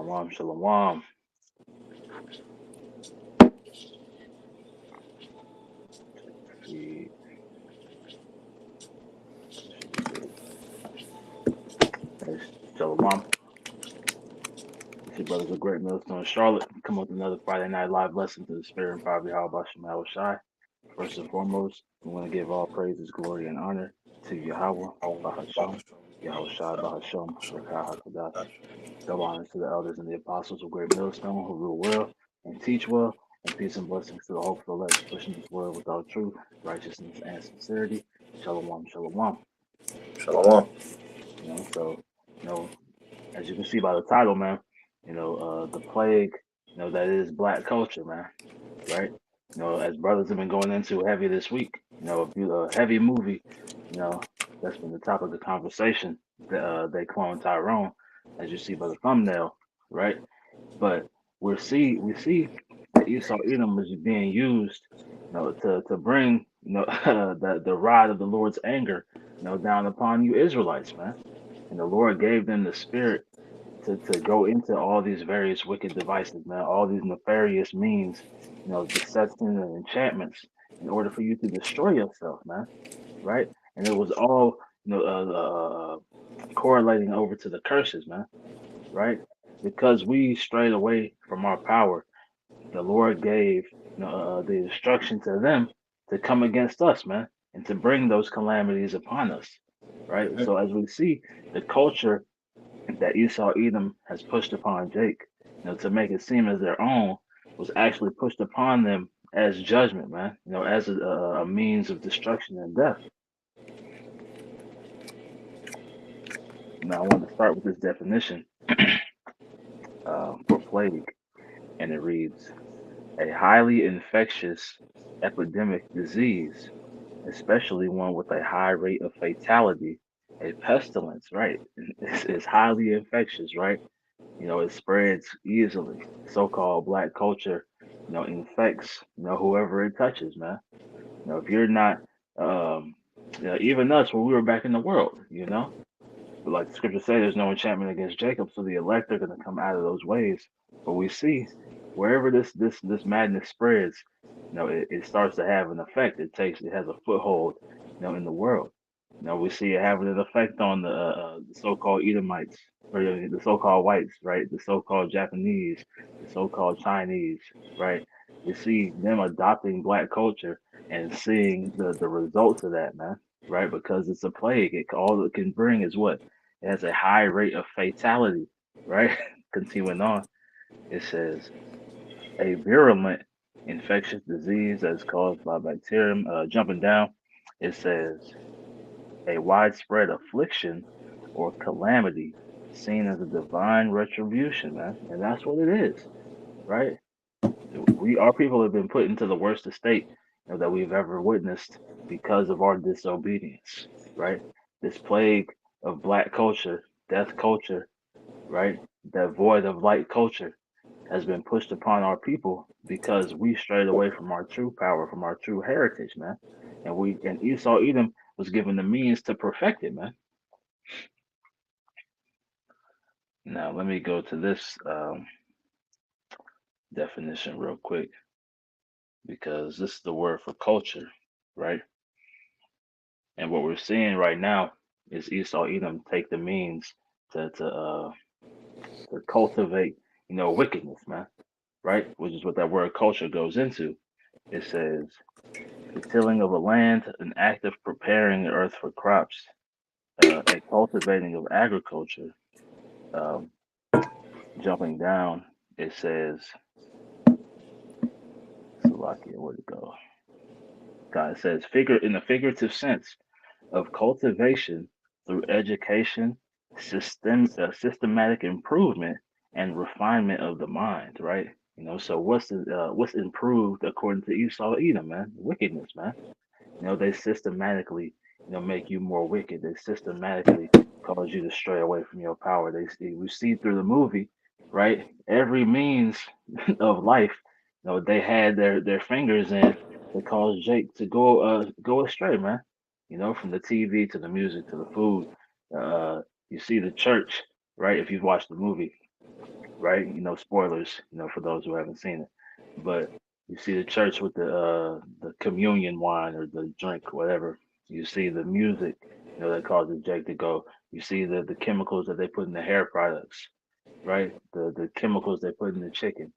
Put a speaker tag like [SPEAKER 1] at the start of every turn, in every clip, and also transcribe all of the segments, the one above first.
[SPEAKER 1] Shalom, shalom. See, that should be good. Hey, shalom. It's your brothers of Great Millstone, Charlotte. Come with another Friday night live lesson to the Spirit and Power of Yahweh Shema Shai. First and foremost, we want to give all praises, glory, and honor to Yahweh, Bahasham, Yahweh Shai, Bahasham, Rakah HaKadosh. Double honors to the elders and the apostles of Great Millstone who rule well and teach well, and peace and blessings to the hopeful elect, pushing this world without truth, righteousness, and sincerity. Shalom, shalom.
[SPEAKER 2] Shalom.
[SPEAKER 1] So, as you can see by the title, man, the plague, that is black culture, man, right? As brothers have been going into heavy this week, a heavy movie, that's been the topic of conversation. They clone Tyrone, as you see by the thumbnail, right? But we see that Esau Edom is being used, to bring, the rod of the Lord's anger, down upon you Israelites, man. And the Lord gave them the spirit to go into all these various wicked devices, man, all these nefarious means, deception and enchantments, in order for you to destroy yourself, man, right? And it was all, correlating over to the curses, man, right? Because we strayed away from our power, the Lord gave, the instruction to them to come against us, man, and to bring those calamities upon us, right? So as we see, the culture that Esau Edom has pushed upon Jake, to make it seem as their own, was actually pushed upon them as judgment, man, as a means of destruction and death. Now, I want to start with this definition for plague, and it reads a highly infectious epidemic disease, especially one with a high rate of fatality, a pestilence, right? It's highly infectious, right? It spreads easily. So-called black culture, infects, whoever it touches, man. If you're not, um, even us when we were back in the world, but like the scripture say, there's no enchantment against Jacob, so the elect are going to come out of those ways. But we see wherever this madness spreads, it starts to have an effect. It has a foothold, in the world. We see it having an effect on the so-called Edomites, or the so-called whites, right? The so-called Japanese, the so-called Chinese, right? We see them adopting black culture and seeing the results of that, man, right? Because it's a plague. All it can bring is what? It has a high rate of fatality, right? Continuing on, it says a virulent infectious disease that is caused by bacterium. Jumping down, it says a widespread affliction or calamity seen as a divine retribution, man. And that's what it is, right? Our people have been put into the worst estate, that we've ever witnessed because of our disobedience, right? This plague of black culture, death culture, right? That void of light culture has been pushed upon our people because we strayed away from our true power, from our true heritage, man. And Esau Edom was given the means to perfect it, man. Now let me go to this definition real quick, because this is the word for culture, right? And what we're seeing right now is Esau Edom take the means to cultivate, wickedness, man, right? Which is what that word culture goes into. It says the tilling of a land, an act of preparing the earth for crops, a cultivating of agriculture. Um, Jumping down, it says, Salakia, where'd it go? God, it says, figure in a figurative sense of cultivation through education, systematic improvement, and refinement of the mind, right? So what's improved according to Esau Edom, man? Wickedness, man. They systematically, make you more wicked. They systematically cause you to stray away from your power. We see through the movie, right? Every means of life, they had their fingers in that caused Jake to go astray, man. From the TV to the music to the food. You see the church, right? If you've watched the movie, right? Spoilers, for those who haven't seen it. But you see the church with the communion wine or the drink, whatever. You see the music, that causes Jake to go. You see the chemicals that they put in the hair products, right? The chemicals they put in the chicken.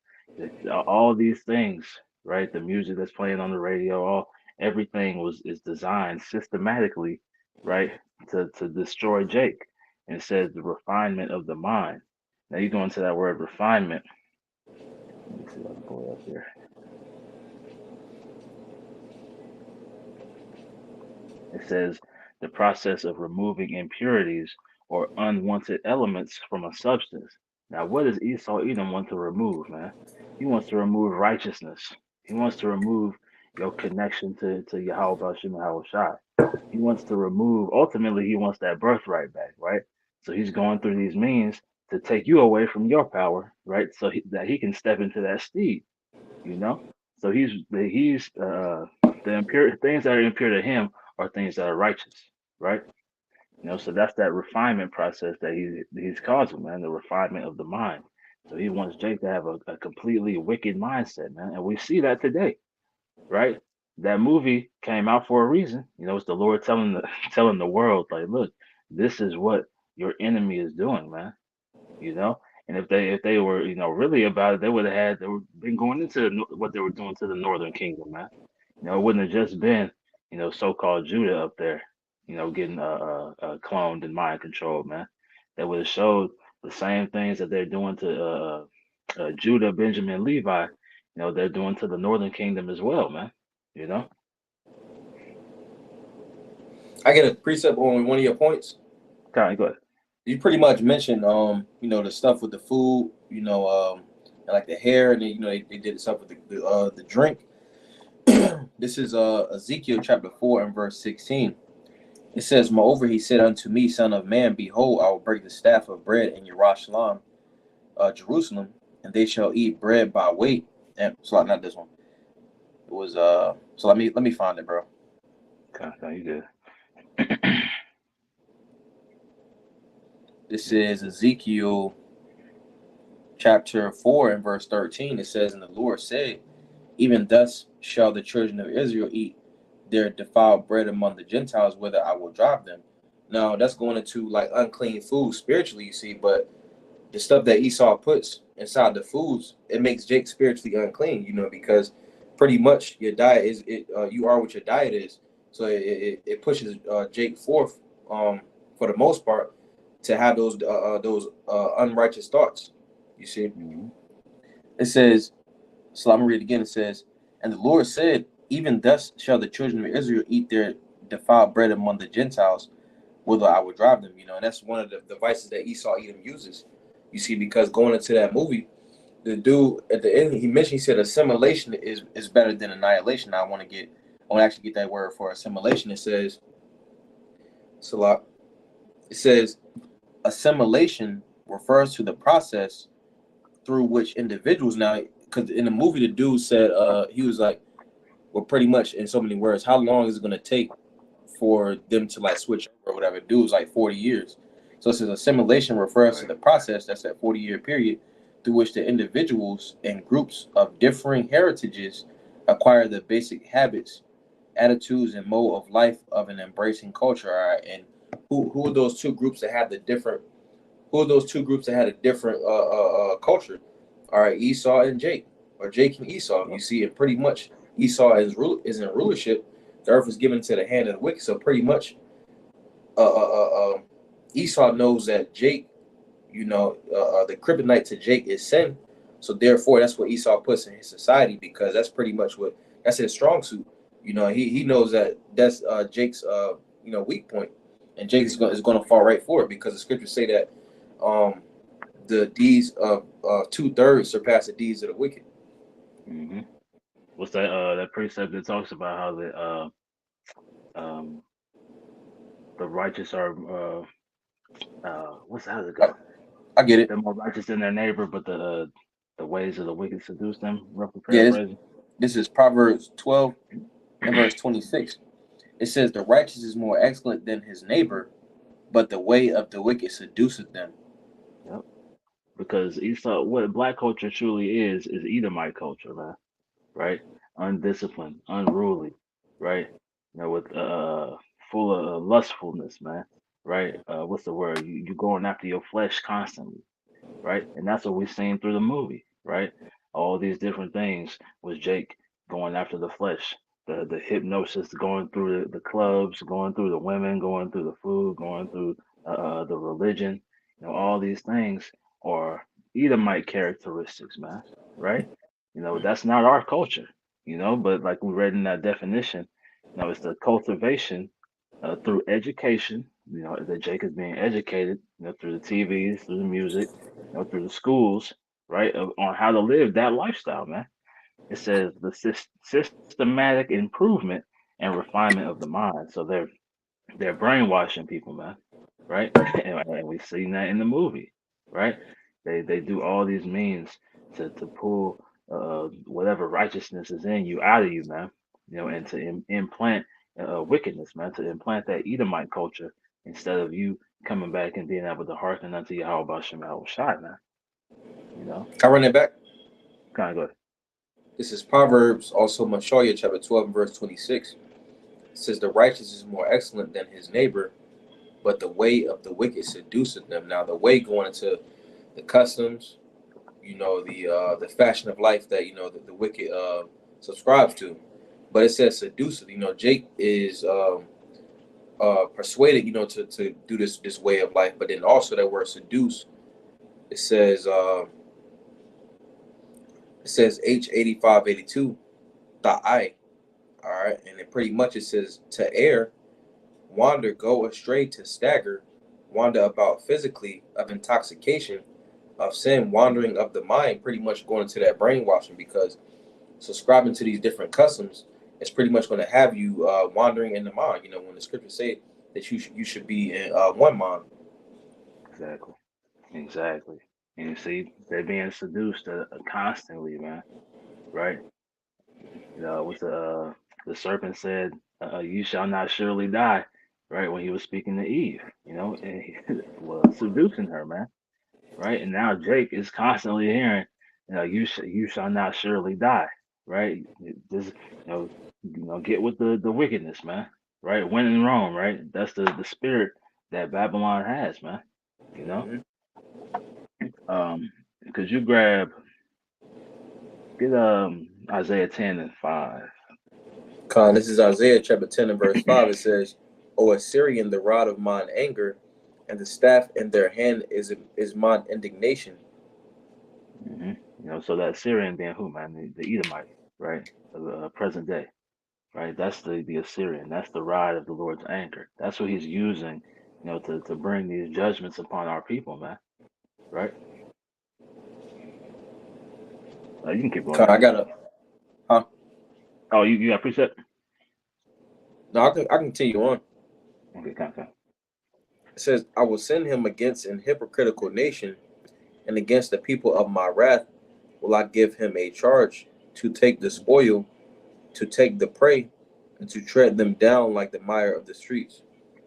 [SPEAKER 1] All these things, right? The music that's playing on the radio, everything is designed systematically, right, to destroy Jake. And it says the refinement of the mind. Now you go into that word refinement. Let me see if I can pull it up here. It says the process of removing impurities or unwanted elements from a substance. Now, what does Esau Edom want to remove, man? He wants to remove righteousness. He wants to remove your connection to Yahweh Bashim Yahweh Shai. He wants to remove, ultimately, he wants that birthright back, right? So he's going through these means to take you away from your power, right? So that he can step into that steed, you know? So the impure things that are impure to him are things that are righteous, right? So that's that refinement process that he's causing, man, the refinement of the mind. So he wants Jake to have a completely wicked mindset, man. And we see that today, right? That movie came out for a reason. It's the Lord telling the telling the world, like, look, this is what your enemy is doing, man. You know, and if they were really about it, they would been going into what they were doing to the Northern Kingdom, man. It wouldn't have just been so-called Judah up there, getting cloned and mind controlled, man. They would have showed the same things that they're doing to Judah, Benjamin, Levi. They're doing to the Northern Kingdom as well, man. You know.
[SPEAKER 2] I get a precept on one of your points.
[SPEAKER 1] Kind of go ahead.
[SPEAKER 2] You pretty much mentioned, the stuff with the food, and like the hair, and then, they did stuff with the drink. This is Ezekiel chapter 4 and verse 16. It says, "Moreover, he said unto me, Son of man, behold, I will break the staff of bread in Jerusalem, Jerusalem, and they shall eat bread by weight." And so, not this one. It was So let me find it, bro.
[SPEAKER 1] Okay, you good.
[SPEAKER 2] This is Ezekiel chapter 4 and verse 13. It says, "And the Lord said, even thus shall the children of Israel eat their defiled bread among the Gentiles, whither I will drive them." Now that's going into like unclean food spiritually, you see, but the stuff that Esau puts inside the foods, it makes Jake spiritually unclean, because pretty much your diet is it. You are what your diet is, so it pushes Jake forth, for the most part, to have those unrighteous thoughts. You see,
[SPEAKER 1] Mm-hmm.
[SPEAKER 2] it says. So I'm gonna read it again. It says, "And the Lord said, even thus shall the children of Israel eat their defiled bread among the Gentiles, whither I will drive them." And that's one of the devices that Esau Edom uses. You see, because going into that movie, the dude at the end, he said assimilation is better than annihilation. I want to actually get that word for assimilation. It says, Salah, it says, assimilation refers to the process through which individuals, now, because in the movie, the dude said, he was like, well, pretty much in so many words, how long is it going to take for them to like switch or whatever? Dude was like 40 years. So it says assimilation refers to
[SPEAKER 1] Right.
[SPEAKER 2] the process, that's that 40-year period, through which the individuals and groups of differing heritages acquire the basic habits, attitudes, and mode of life of an embracing culture. All right. And who are those two groups that have the different who are those two groups that had a different culture? All right, Esau and Jake, or Jake and Esau. You
[SPEAKER 1] Yep.
[SPEAKER 2] see, it pretty much Esau is in rulership. The earth is given to the hand of the wicked. So pretty much, Esau knows that Jake, the kryptonite to Jake is sin. So therefore, that's what Esau puts in his society, because that's pretty much that's his strong suit. He knows that that's Jake's weak point, and Jake is going to fall right for it, because the scriptures say that um, the deeds of 2/3 surpass the deeds of the wicked.
[SPEAKER 1] Mm-hmm. What's that precept that talks about how um the righteous are what's how does it
[SPEAKER 2] I,
[SPEAKER 1] go?
[SPEAKER 2] I get it.
[SPEAKER 1] They're more righteous than their neighbor, but the ways of the wicked seduce them. Roughly
[SPEAKER 2] Yeah,
[SPEAKER 1] paraphrasing.
[SPEAKER 2] this is Proverbs 12 and verse 26. It says, "The righteous is more excellent than his neighbor, but the way of the wicked seduceth them."
[SPEAKER 1] Yep. because Esau, what black culture truly is Edomite culture, man. Right? Undisciplined, unruly, right? With full of lustfulness, man. Right? What's the word? You going after your flesh constantly, right? And that's what we've seen through the movie, right? All these different things was Jake going after the flesh, the hypnosis, going through the clubs, going through the women, going through the food, going through the religion. All these things are Edomite characteristics, man, right? That's not our culture, but like we read in that definition, it's the cultivation through education, that Jake is being educated, through the TVs, through the music, through the schools, right, on how to live that lifestyle, man. It says the systematic improvement and refinement of the mind. So they're brainwashing people, man, right? And we've seen that in the movie, right? They do all these means to pull whatever righteousness is in you out of you, man. And to implant wickedness, man. To implant that Edomite culture instead of you coming back and being able to hearken unto Yahweh Shem Shai, man. You know,
[SPEAKER 2] I run it back.
[SPEAKER 1] kind of good.
[SPEAKER 2] This is Proverbs, also Mashoya, chapter 12, verse 26. It says, "The righteous is more excellent than his neighbor, but the way of the wicked seduceth them." Now, the way going into the customs, the fashion of life that the wicked subscribes to. But it says seduceth. Jake is persuaded, to do this way of life. But then also that word seduce, it says H8582 I. All right, and it pretty much it says to err, wander, go astray, to stagger, wander about physically, of intoxication, of sin, wandering of the mind, pretty much going into that brainwashing, because subscribing to these different customs is pretty much going to have you wandering in the mind. When the scriptures say that you should be in one mind.
[SPEAKER 1] Exactly. Exactly. And you see, they're being seduced constantly, man. Right? What the serpent said, "You shall not surely die." Right when he was speaking to Eve, and he was seducing her, man. Right, and now Jake is constantly hearing, you shall not surely die. Right, just get with the wickedness, man. Right, when in Rome, right. That's the spirit that Babylon has, man. You know,
[SPEAKER 2] Mm-hmm.
[SPEAKER 1] because you get Isaiah 10:5.
[SPEAKER 2] This is Isaiah chapter 10 and verse 5. It says, "O Assyrian, the rod of mine anger, and the staff in their hand is mine indignation."
[SPEAKER 1] So that Syrian being who, man? The Edomite, right? Present day, right? That's the Assyrian. That's the rod of the Lord's anger. That's what he's using, to bring these judgments upon our people, man. Right? You can keep going,
[SPEAKER 2] I
[SPEAKER 1] man.
[SPEAKER 2] got a, huh?
[SPEAKER 1] Oh, you got precept?
[SPEAKER 2] No, I can continue on.
[SPEAKER 1] Okay, kind.
[SPEAKER 2] It says, "I will send him against an hypocritical nation, and against the people of my wrath will I give him a charge, to take the spoil, to take the prey, and to tread them down like the mire of the streets."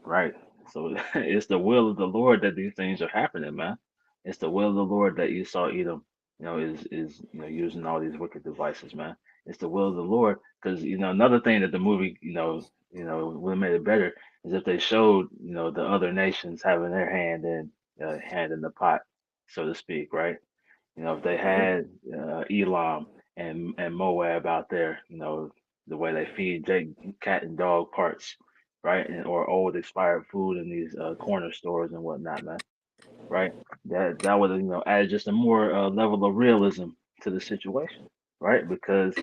[SPEAKER 1] Right. So it's the will of the Lord that these things are happening, man. It's the will of the Lord that Esau Edom, is using all these wicked devices, man. It's the will of the Lord, because another thing that the movie, would have made it better is if they showed, the other nations having their hand in the pot, so to speak, right? If they
[SPEAKER 2] Mm-hmm.
[SPEAKER 1] had Elam and Moab out there, the way they feed cat and dog parts, right, or old expired food in these corner stores and whatnot, man, right? That would add just a more level of realism to the situation, right? Because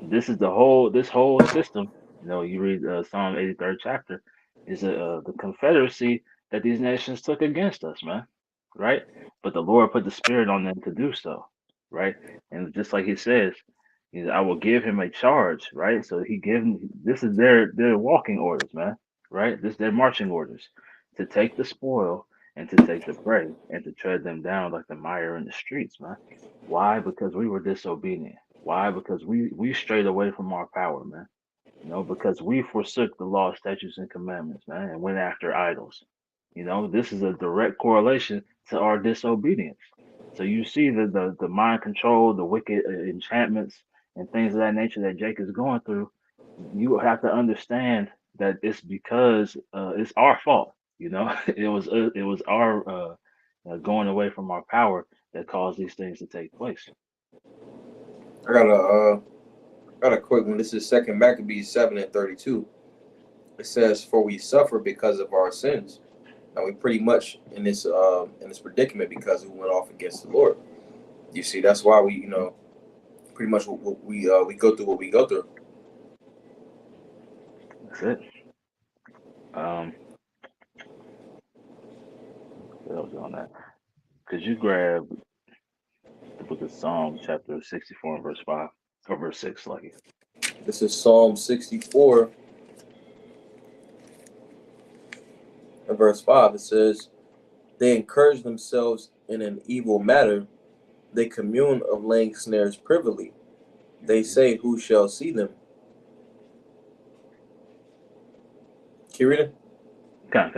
[SPEAKER 1] this whole system. You read Psalm 83rd chapter, is the confederacy that these nations took against us, man. Right? But the Lord put the spirit on them to do so, right? And just like He says, I will give him a charge, right? So He given this is their walking orders, man. Right? This their marching orders to take the spoil and to take the prey and to tread them down like the mire in the streets, man. Why? Because we were disobedient. Why? Because we strayed away from our power, man. Because we forsook the law, statutes, and commandments, man, and went after idols. This is a direct correlation to our disobedience. So you see the mind control, the wicked enchantments, and things of that nature that Jake is going through. You have to understand that it's because it's our fault. It was our going away from our power that caused these things to take place.
[SPEAKER 2] I got a quick one. This is Second Maccabees 7:32. It says, "For we suffer because of our sins." Now we pretty much in this predicament because we went off against the Lord. You see, that's why we pretty much we go through what we go through.
[SPEAKER 1] That's it. Um, what else on that? Could you grab the book of Psalm, chapter 64, and verse 5 or verse 6, Lucky?
[SPEAKER 2] This is Psalm 64 and verse 5. It says, "They encourage themselves in an evil matter. They commune of laying snares privily. They
[SPEAKER 1] Mm-hmm.
[SPEAKER 2] say, who shall see them?" Can you read it?
[SPEAKER 1] Kind.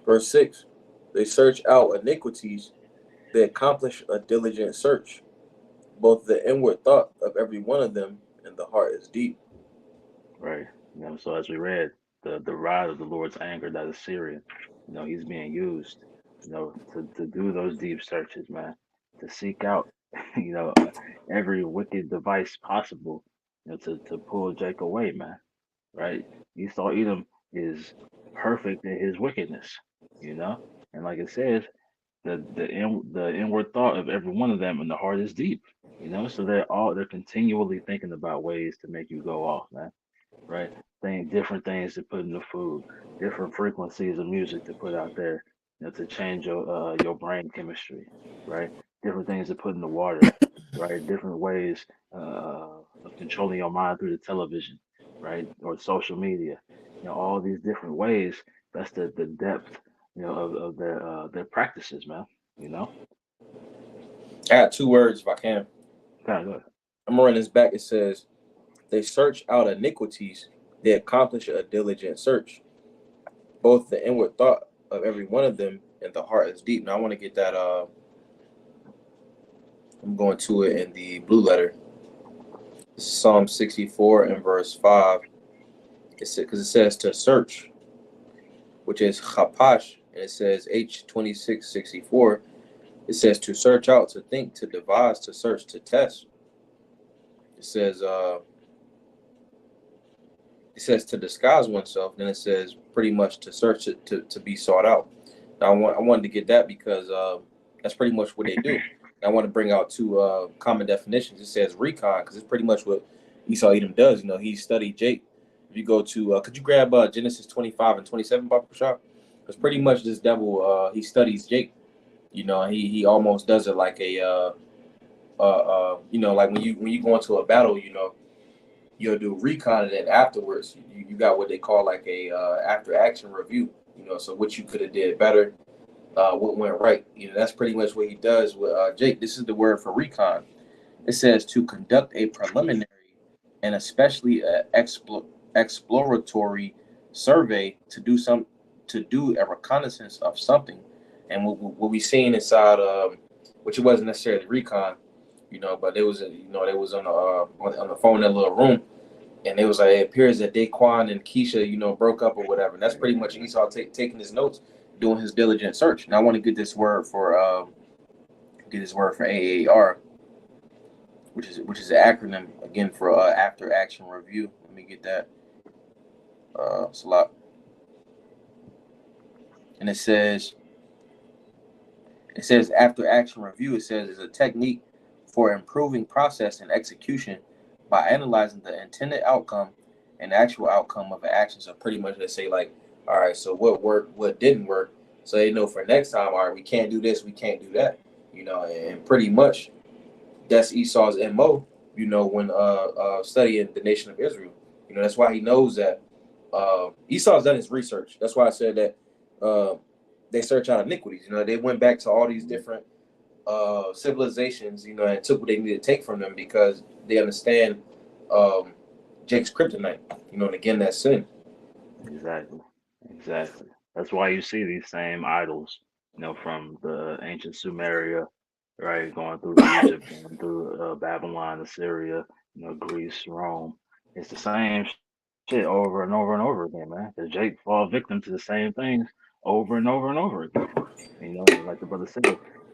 [SPEAKER 2] Verse 6. They search out iniquities. They accomplish a diligent search. Both the inward thought of every one of them and the heart is deep.
[SPEAKER 1] Right. So as we read, the rod of the Lord's anger, that is Syrian. He's being used, to do those deep searches, man, to seek out, you know, uh, every wicked device possible, to pull Jake away, man. Right? Esau Edom is perfect in his wickedness, you know, and like it says, the inward thought of every one of them in the heart is deep, so they're continually thinking about ways to make you go off, man, right? Different things to put in the food, different frequencies of music to put out there, to change your brain chemistry, right? Different things to put in the water, right? Different ways of controlling your mind through the television, right, or social media. All these different ways. That's the depth, of their practices, man. You know,
[SPEAKER 2] I got two words if I can.
[SPEAKER 1] kind of good.
[SPEAKER 2] I'm gonna run this back. It says, "They search out iniquities. They accomplish a diligent search. Both the inward thought of every one of them and the heart is deep." Now I want to get that. I'm going to it in the blue letter. This is Psalm 64 and verse 5. Because it says to search, which is chapash, and it says H2664. It says to search out, to think, to devise, to search, to test. It says to disguise oneself. Then it says pretty much to search it to be sought out. Now I wanted to get that because that's pretty much what they do. I want to bring out two common definitions. It says recon because it's pretty much what Esau Edom does. He studied Jake. If you go to, could you grab Genesis 25 and 27, Papa Shop? Because pretty much this devil, he studies Jake. He almost does it like a like when you go into a battle, you'll do recon, and then afterwards you got what they call like a after action review. So what you could have did better, what went right. That's pretty much what he does with Jake. This is the word for recon. It says to conduct a preliminary and especially exploratory survey, to do a reconnaissance of something. And what we seen inside, which it wasn't necessarily recon, but it was they was on the phone in that little room, and it was like it appears that Daquan and Keisha, broke up or whatever. And that's pretty much Esau taking his notes, doing his diligent search. And I want to get this word for AAR, which is an acronym again for after action review. Let me get that. It's a lot, and it says after action review. It says is a technique for improving process and execution by analyzing the intended outcome and actual outcome of an action. So pretty much they say like, all right, so what worked, what didn't work, so they know for next time. All right, we can't do this, we can't do that. And pretty much that's Esau's mo. When studying the nation of Israel, that's why he knows that Esau's done his research. That's why I said that they search out iniquities. They went back to all these different civilizations, and took what they needed to take from them because they understand um, Jake's kryptonite. And again, that's sin.
[SPEAKER 1] Exactly. Exactly. That's why you see these same idols, from the ancient Sumeria, right, going through Egypt, going through Babylon, Assyria, Greece, Rome. It's the same shit over and over and over again, man. Because Jake fall victim to the same things over and over and over again. Like the brother said,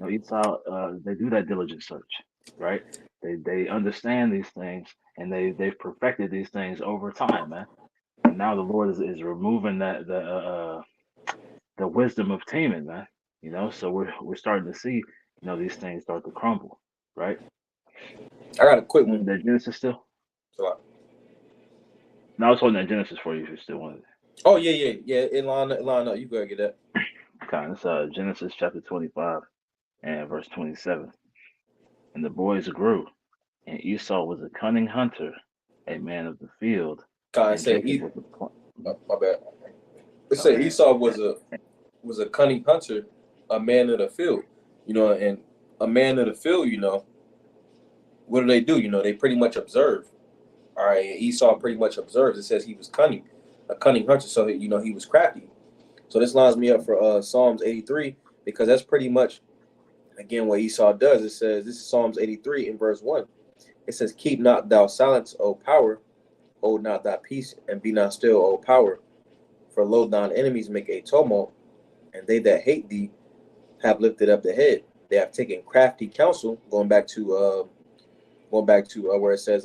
[SPEAKER 1] Esau, they do that diligent search, right? They understand these things and they've perfected these things over time, man. And now the Lord is removing the wisdom of Taman, man. So we're starting to see, these things start to crumble, right?
[SPEAKER 2] I got a quick
[SPEAKER 1] You want
[SPEAKER 2] one.
[SPEAKER 1] that Genesis still?
[SPEAKER 2] So,
[SPEAKER 1] No, I was holding that Genesis for you if you still want it.
[SPEAKER 2] oh yeah. Line up. You go get that.
[SPEAKER 1] Okay, it's Genesis chapter 25 and verse 27. And the boys grew, and Esau was a cunning hunter, a man of the field,
[SPEAKER 2] Kai
[SPEAKER 1] and
[SPEAKER 2] said,
[SPEAKER 1] Jacob was a
[SPEAKER 2] my bad. It said
[SPEAKER 1] okay.
[SPEAKER 2] Esau was a cunning hunter, a man of the field. And a man of the field. What do they do? They pretty much observe. All right, Esau pretty much observes. It says he was cunning, a cunning hunter. So he was crafty. So this lines me up for Psalms 83 because that's pretty much again what Esau does. It says this is Psalms 83 in verse 1. It says, "Keep not thou silence, O power, hold not thy peace, and be not still, O power. For lo, thine enemies make a tumult, and they that hate thee have lifted up the head. They have taken crafty counsel." Going back to where it says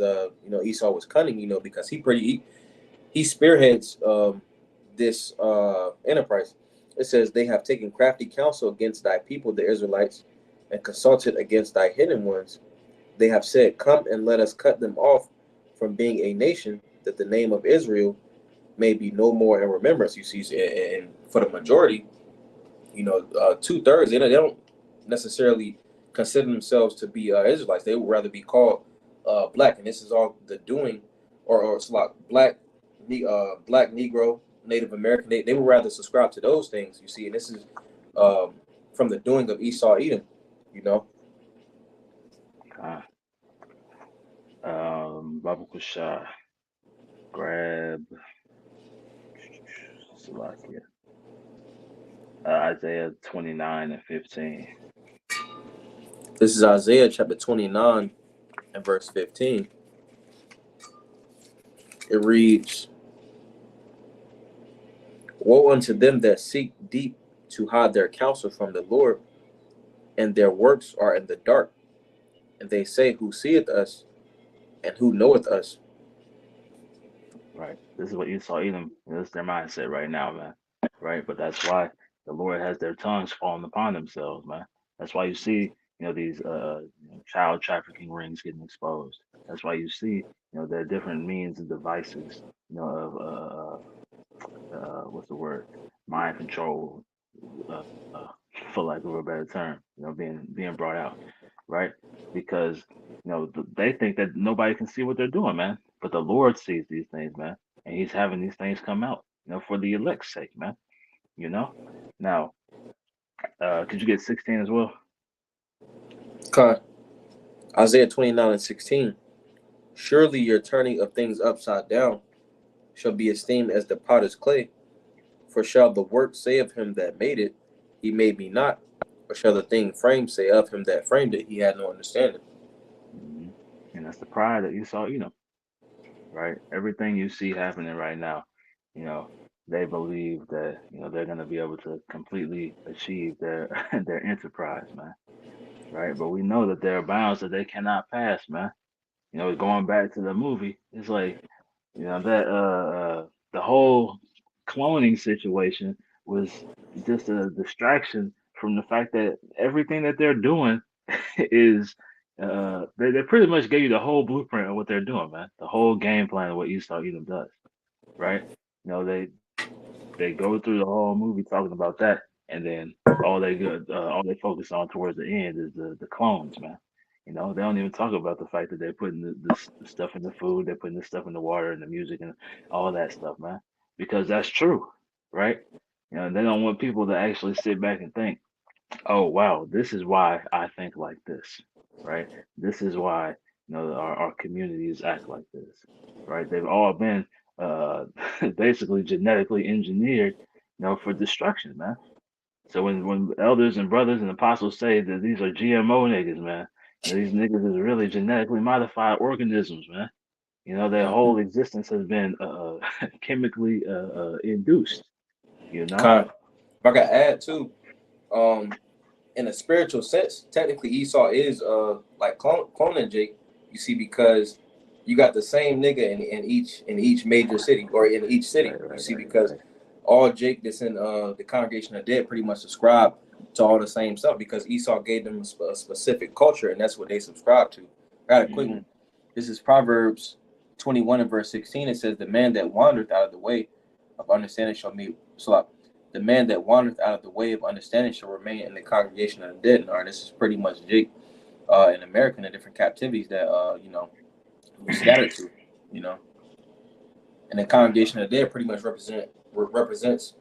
[SPEAKER 2] Esau was cunning, because he spearheads this enterprise. It says they have taken crafty counsel against thy people, the Israelites, and consulted against thy hidden ones. They have said, "Come and let us cut them off from being a nation, that the name of Israel may be no more in remembrance." You see, and for the majority, 2/3, they don't necessarily consider themselves to be Israelites. They would rather be called black, and this is all the doing, or it's like black Negro, Native American. They would rather subscribe to those things. You see, and this is um, from the doing of Esau Edom. You know.
[SPEAKER 1] Baba Kusha, grab Salakia. Isaiah 29 and 15.
[SPEAKER 2] This is Isaiah chapter 29 and verse 15. It reads, "Woe unto them that seek deep to hide their counsel from the Lord, and their works are in the dark. And they say, Who seeth us, and who knoweth us?"
[SPEAKER 1] Right. This is what Esau Edom, this is their mindset right now, man. Right. But that's why the Lord has their tongues falling upon themselves, man. That's why you see, these child trafficking rings getting exposed. That's why you see, there are different means and devices, of what's the word? Mind control, uh, uh, for lack of a better term, being brought out, right? Because they think that nobody can see what they're doing, man. But the Lord sees these things, man, and He's having these things come out, for the elect's sake, man. Now, could you get 16 as well?
[SPEAKER 2] Okay. Isaiah 29 and 16. "Surely your turning of things upside down shall be esteemed as the potter's clay. For shall the work say of him that made it, He made me not? Or shall the thing framed say of him that framed it, He had no understanding?"
[SPEAKER 1] hmm And that's the pride that Esau Edom, right? Everything you see happening right now, you know, they believe that they're going to be able to completely achieve their their enterprise, man. Right? But we know that there are bounds that they cannot pass, man. Going back to the movie, it's like that the whole cloning situation was just a distraction from the fact that everything that they're doing is they pretty much gave you the whole blueprint of what they're doing, man. The whole game plan of what Esau Edom does, right? They go through the whole movie talking about that, and then all they focus on towards the end is the clones, man. They don't even talk about the fact that they're putting the stuff in the food, they're putting this stuff in the water and the music and all that stuff, man. Because that's true, right? They don't want people to actually sit back and think, oh wow, this is why I think like this, right? This is why our communities act like this, right? They've all been uh basically genetically engineered, for destruction, man. So when elders and brothers and apostles say that these are GMO niggas, man, these niggas is really genetically modified organisms, man. Their
[SPEAKER 2] Mhm.
[SPEAKER 1] whole existence has been chemically induced. You know,
[SPEAKER 2] Con. If I could add too, um, in a spiritual sense, technically Esau is like cloning Jake. You see, because you got the same nigga in each major city or in each city.
[SPEAKER 1] right,
[SPEAKER 2] You
[SPEAKER 1] right,
[SPEAKER 2] see,
[SPEAKER 1] right,
[SPEAKER 2] because
[SPEAKER 1] right.
[SPEAKER 2] all Jake that's in the congregation of dead pretty much subscribe to all the same stuff because Esau gave them a specific culture and that's what they subscribe to. I got a quick
[SPEAKER 1] Mm-hmm.
[SPEAKER 2] one. This is Proverbs 21 and verse 16. It says, "The man that wandereth out of the way of understanding shall meet." So the man that wandereth out of the way of understanding shall remain in the congregation of the dead. And all right, this is pretty much Jake in America in the different captivities that was scattered to, you know. And the congregation of the dead pretty much represents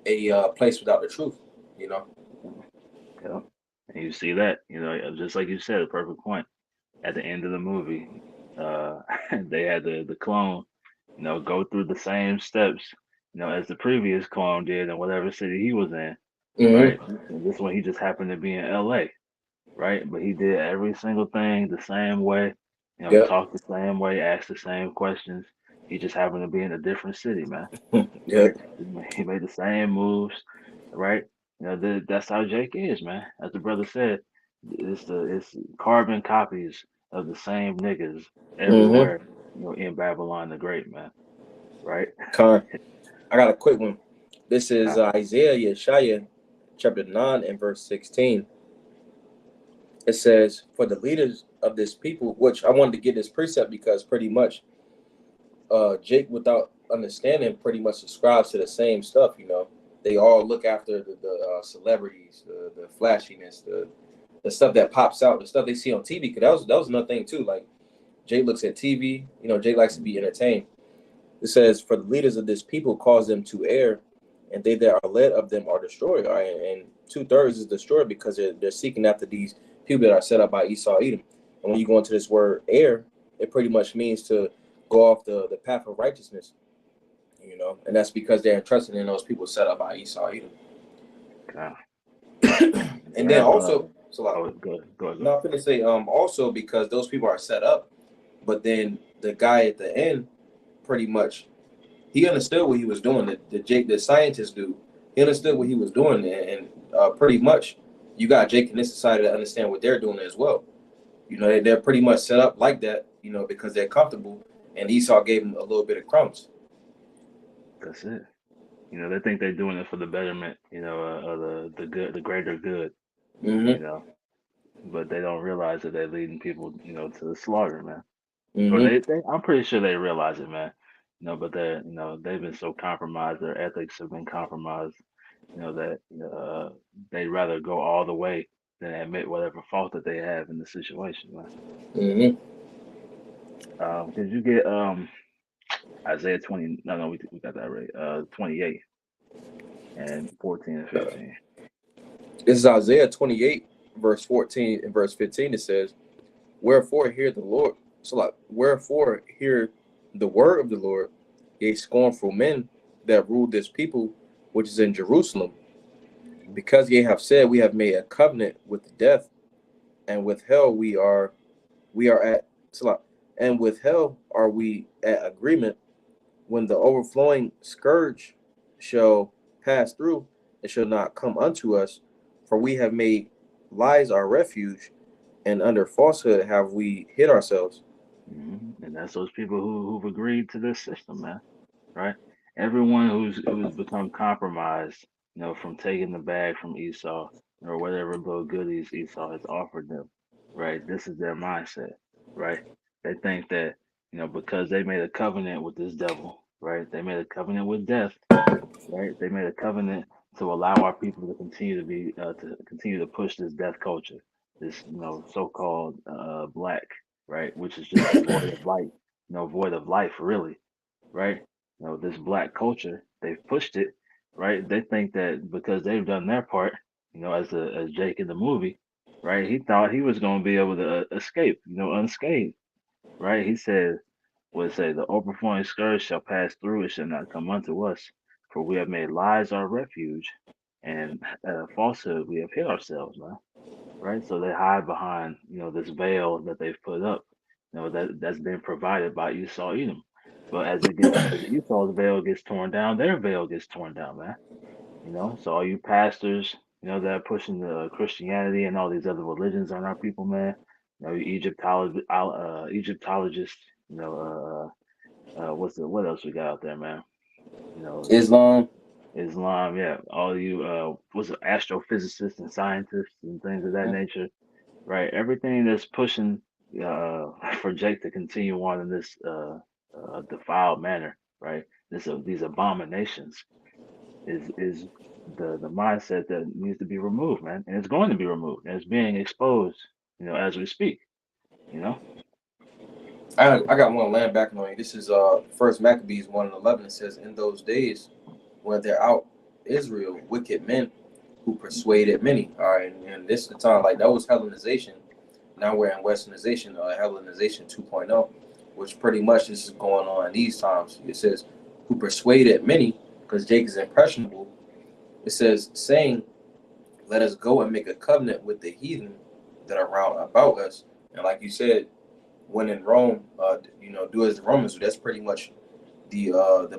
[SPEAKER 2] a place without the truth, you know.
[SPEAKER 1] Yeah. And you see that, just like you said, a perfect point. At the end of the movie, uh, they had the clone, go through the same steps, as the previous clone did in whatever city he was in, right?
[SPEAKER 2] Mm-hmm.
[SPEAKER 1] And this one, he just happened to be in LA, right? But he did every single thing the same way,
[SPEAKER 2] Yep.
[SPEAKER 1] talked the same way, asked the same questions. He just happened to be in a different city, man, right?
[SPEAKER 2] Yep.
[SPEAKER 1] He made the same moves, right? That's how Jake is, man. As the brother said, it's carbon copies of the same niggas
[SPEAKER 2] Mm-hmm.
[SPEAKER 1] everywhere, in Babylon the Great, man. Right?
[SPEAKER 2] Con. I got a quick one. This is
[SPEAKER 1] Uh,
[SPEAKER 2] Isaiah Yeshaya, chapter 9 and verse 16. It says, "For the leaders of this people," which I wanted to get this precept because pretty much Jake, without understanding, pretty much subscribes to the same stuff. You know, they all look after the celebrities, the flashiness, the stuff that pops out, the stuff they see on TV. Because that was another thing too. Like Jake looks at TV. You know, Jake likes to be entertained. It says, "For the leaders of this people cause them to err, and they that are led of them are destroyed." All right, and 2/3 is destroyed because they're seeking after these people that are set up by Esau Edom. And when you go into this word err, it pretty much means to go off the path of righteousness, you know, and that's because they're entrusted in those people set up by Esau Edom.
[SPEAKER 1] uh,
[SPEAKER 2] And
[SPEAKER 1] they
[SPEAKER 2] then
[SPEAKER 1] have
[SPEAKER 2] also, so like,
[SPEAKER 1] oh, go ahead, go ahead, go
[SPEAKER 2] no,
[SPEAKER 1] ahead.
[SPEAKER 2] I'm gonna say also because those people are set up, but then the guy at the end pretty much he understood what he was doing. The Jake, the scientist dude, he understood what he was doing, and pretty much you got Jake in this society to understand what they're doing as well. You know, they're pretty much set up like that, you know, because they're comfortable, and Esau gave them a little bit of crumbs.
[SPEAKER 1] That's it. They think they're doing it for the betterment, of the good, the greater good, you
[SPEAKER 2] Mm-hmm.
[SPEAKER 1] know, but they don't realize that they're leading people, to the slaughter, man. Or
[SPEAKER 2] Mm-hmm.
[SPEAKER 1] I'm pretty sure they realize it, man. But they've been so compromised, their ethics have been compromised, that they'd rather go all the way than admit whatever fault that they have in the situation, man.
[SPEAKER 2] Mm-hmm.
[SPEAKER 1] Did you get Isaiah 20? No, no, we got that right. 28 and 14 and 15.
[SPEAKER 2] This is Isaiah 28, verse 14 and verse 15. It says, "Wherefore hear the Lord." So like, wherefore hear the word of the Lord, ye scornful men that rule this people, which is in Jerusalem,
[SPEAKER 1] Mhm.
[SPEAKER 2] because ye have said, we have made a covenant with death, and with hell we are at so like, and with hell are we at agreement. When the overflowing scourge shall pass through, it shall not come unto us, for we have made lies our refuge, and under falsehood have we hid ourselves.
[SPEAKER 1] And that's those people who've agreed to this system, man. Right? Everyone who's become compromised, from taking the bag from Esau or whatever little goodies Esau has offered them, right? This is their mindset, right? They think that, because they made a covenant with this devil, right? They made a covenant with death, right? They made a covenant to allow our people to continue to push this death culture, this so-called black, right, which is just void of light, void of life, really, right? This black culture, they've pushed it, right? They think that because they've done their part, as Jake in the movie, right? He thought he was going to be able to escape, unscathed, right? He said, "What it say? The overflowing scourge shall pass through; it shall not come unto us." For we have made lies our refuge, and falsehood we have hid ourselves, man. Right? So they hide behind, this veil that they've put up, that's been provided by Esau Edom. But as Esau's veil gets torn down, their veil gets torn down, man. So all you pastors, that are pushing the Christianity and all these other religions on our people, man. You Egyptologists, what else we got out there, man?
[SPEAKER 2] Islam.
[SPEAKER 1] Islam, yeah. All you what's it, astrophysicists and scientists and things of that nature, right? Everything that's pushing for Jake to continue on in this defiled manner, right? These abominations is the mindset that needs to be removed, man, and it's going to be removed, and it's being exposed, as we speak, you know.
[SPEAKER 2] I got one land back on you. This is First Maccabees 1:11. It says, "In those days, were there out Israel wicked men who persuaded many." All right, and this is the time like that was Hellenization. Now we're in Westernization, Hellenization 2.0, which pretty much this is going on in these times. It says, "Who persuaded many," because Jake is impressionable. It says, saying, "Let us go and make a covenant with the heathen that are round about us." And like you said, when in Rome, do as the Romans do. That's pretty much the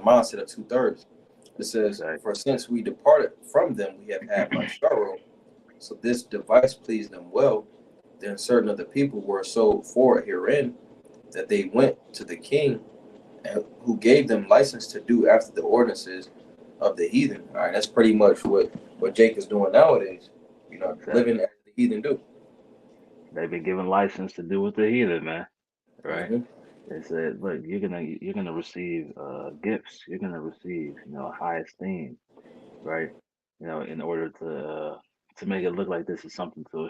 [SPEAKER 2] mindset of 2/3. It says,
[SPEAKER 1] Exactly.
[SPEAKER 2] "For since we departed from them, we have had much sorrow. So this device pleased them well. Then certain of the people were so for herein that they went to the king, who gave them license to do after the ordinances of the heathen." All right, that's pretty much what Jake is doing nowadays. Living
[SPEAKER 1] Exactly.
[SPEAKER 2] as the heathen do.
[SPEAKER 1] They've been given license to do what the heathen, man. Right?
[SPEAKER 2] Mm-hmm.
[SPEAKER 1] They said, look, you're gonna receive gifts. You're gonna receive, high esteem, right? In order to make it look like this is something to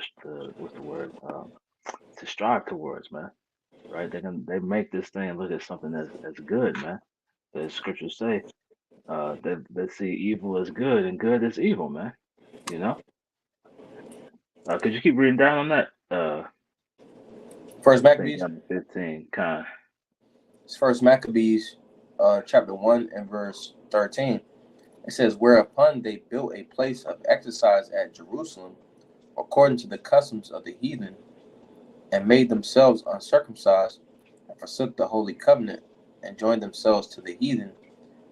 [SPEAKER 1] what's the word? To strive towards, man. Right? They make this thing look at something as good, man. The scriptures say they see evil as good and good as evil, man. You know. Could you keep reading down on that?
[SPEAKER 2] First
[SPEAKER 1] I think
[SPEAKER 2] Maccabees.
[SPEAKER 1] down to 15, kind.
[SPEAKER 2] It's First Maccabees, chapter 1 and verse 13. It says, "Whereupon they built a place of exercise at Jerusalem, according to the customs of the heathen, and made themselves uncircumcised, and forsook the holy covenant, and joined themselves to the heathen,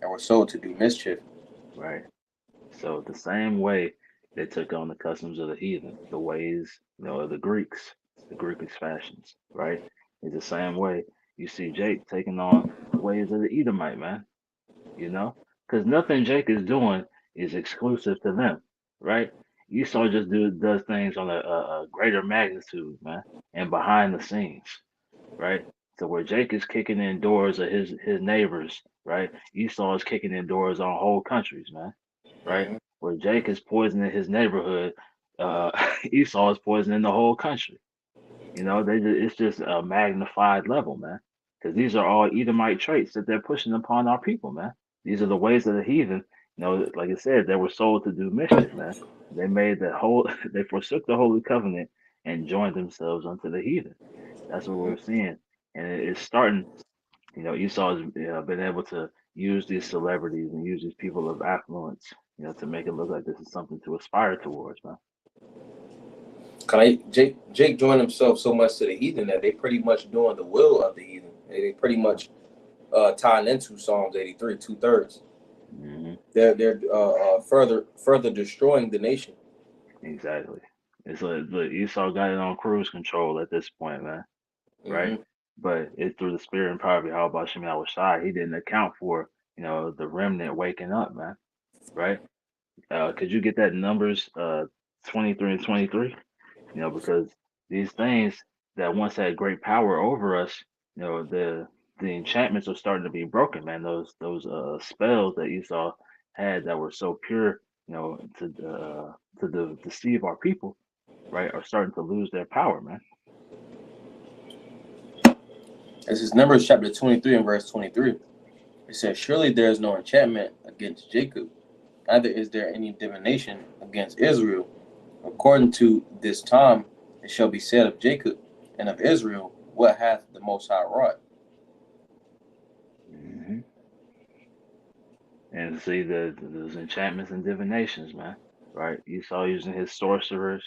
[SPEAKER 2] and were sold to do mischief."
[SPEAKER 1] Right. So the same way they took on the customs of the heathen, the ways, of the Greeks fashions, right? It's the same way you see Jake taking on the ways of the Edomite, man, because nothing Jake is doing is exclusive to them, right? Esau just does things on a greater magnitude, man, and behind the scenes, right? So where Jake is kicking in doors of his neighbors, right? Esau is kicking in doors on whole countries, man, right?
[SPEAKER 2] Mm-hmm.
[SPEAKER 1] Where Jake is poisoning his neighborhood, uh, Esau is poisoning the whole country. It's just a magnified level, man. Because these are all Edomite traits that they're pushing upon our people, man. These are the ways of the heathen. Like I said, they were sold to do mischief, man. They made they forsook the holy covenant and joined themselves unto the heathen. That's what we're seeing, and it's starting. Esau has been able to use these celebrities and use these people of affluence, to make it look like this is something to aspire towards, man.
[SPEAKER 2] Jake joined himself so much to the heathen that they pretty much doing the will of the heathen. They pretty much tying into Psalms 83, 2/3.
[SPEAKER 1] Hmm.
[SPEAKER 2] They're further destroying the nation.
[SPEAKER 1] Exactly. It's like, look, Esau got it on cruise control at this point, man. Right?
[SPEAKER 2] Mm-hmm.
[SPEAKER 1] But it's through the spirit and power of Yahweh Shem Shai. He didn't account for, the remnant waking up, man. Right? Could you get that numbers 23 and 23? Because these things that once had great power over us, the enchantments are starting to be broken, man. Those spells that Esau had that were so pure, to deceive our people, right, are starting to lose their power, man.
[SPEAKER 2] This is Numbers chapter 23 and verse 23. It says, "Surely there is no enchantment against Jacob, neither is there any divination against Israel. According to this time, it shall be said of Jacob and of Israel, what hath the Most High wrought?"
[SPEAKER 1] Hmm. And see those enchantments and divinations, man. Right? Esau using his sorcerers,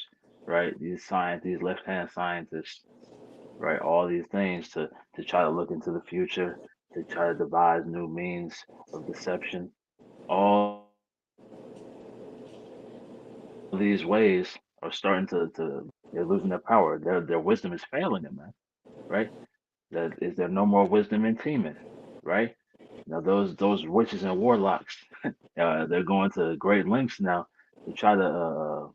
[SPEAKER 1] right? These scientists, these left hand scientists, right? All these things to try to look into the future, to try to devise new means of deception. All these ways are starting to they're losing their power. Their wisdom is failing them, man. Right? That is there no more wisdom in teaming, right? Now those witches and warlocks, they're going to great lengths now to try to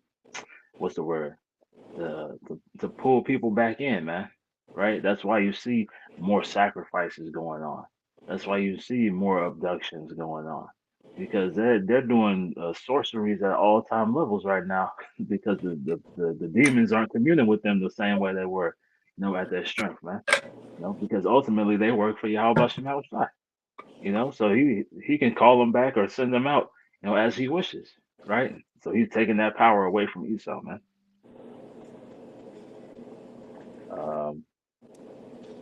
[SPEAKER 1] what's the word? To pull people back in, man. Right? That's why you see more sacrifices going on. That's why you see more abductions going on because they're doing sorceries at all time levels right now because the demons aren't communing with them the same way they were, at their strength, man. Because ultimately they work for Yahweh Shem Shai. So he can call them back or send them out, as he wishes, right? So he's taking that power away from Esau, man.